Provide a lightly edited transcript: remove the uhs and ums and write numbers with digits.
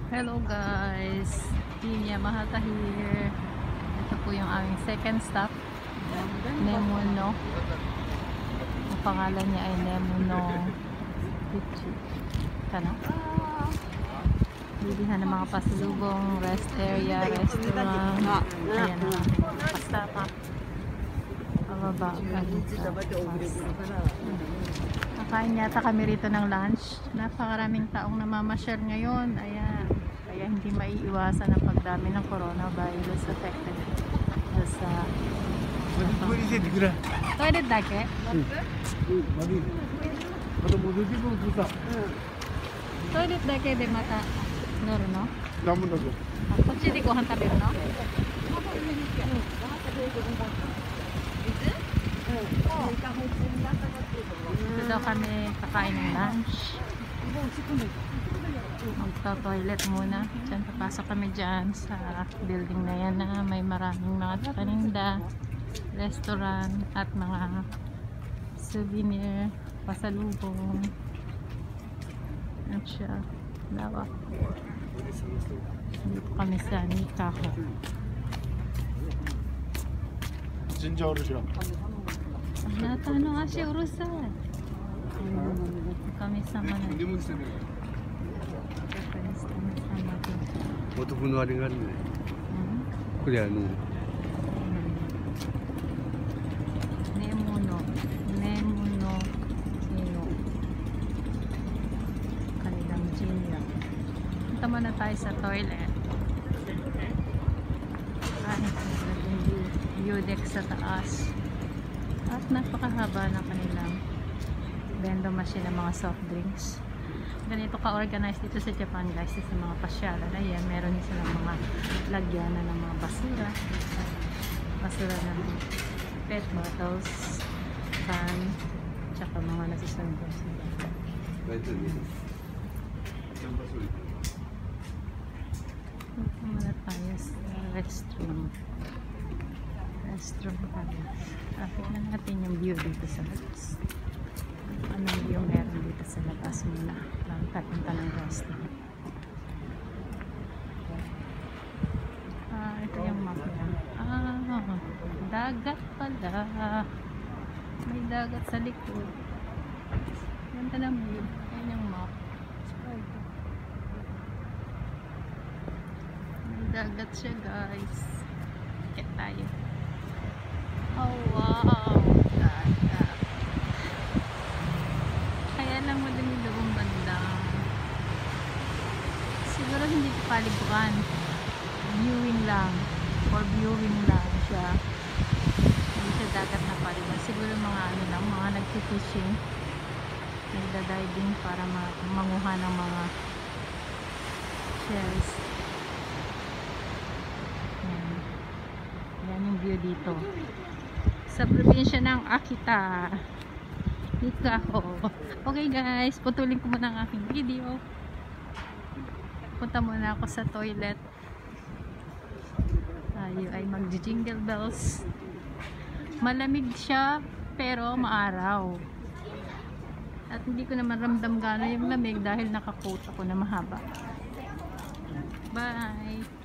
Hello guys, Team Yamahata here. Ito po yung aming second stop, Nemuno. Ang pangalan niya ay Nemuno Pichu. Kana? Bilihan ng mga pasalubong, rest area, restaurant. Ayan ang ating pastapa. Pababa galing sa bus. Kakain yata kami rito ng lunch. Napakaraming taong namamasyal ngayon. Ayan. Kaya hindi maiiwasan ang pagdami ng coronavirus affected sa toilet dake? Toilet dake de mata noru no? Koっちでご飯食べるの? Dito daw kami kakain ng lunch. Magta-toilet muna. Diyan, papasok kami dyan sa building na yan na may maraming mga paninda, restaurant at mga souvenir, pasalubong. At siya, lawa. Dito kami sa Nikako. Natano nga siya urusan. Kami sama na.男のあれがあるね。これNemuno Sino kanilang Jinya. Punta muna tayo sa toilet. View deck sa taas. At napakahaba ng kanilang vending machine ng mga soft drinks. Ganito ka-organized dito sa Japan guys, sa mga pasyalan. Ayan, meron din silang mga lagyanan ng mga basura ng pet bottles, can, tsaka mga nasiserve sila. Punta muna tayo sa restroom tayo. Tignan natin yung view dito sa labas. Anong view meron dito sa labas muna bago papunta ng restaurant. Ito yung map niya. Dagat pala. May dagat sa likod. Ganda ng view. Ayan yung map. May dagat siya guys. Kaya tayo. Oh wow! Dagat. Kaya lang madami doong banda. Siguro hindi ko palibukan. Viewing lang. For viewing lang siya. Hindi siya dagat na palibukan. Siguro mga ano lang, mga nagfishing. Nagda-diving para manguha ng mga shells. Yan yung view dito. Sa probinsya ng Akita. Dito ako. Okay guys, putulin ko muna ang aking video. Punta muna ako sa toilet. Tayo ay mag-jingle bells. Malamig siya, pero maaraw. At hindi ko naman ramdam gano'n yung lamig dahil naka-coat ako na mahaba. Bye!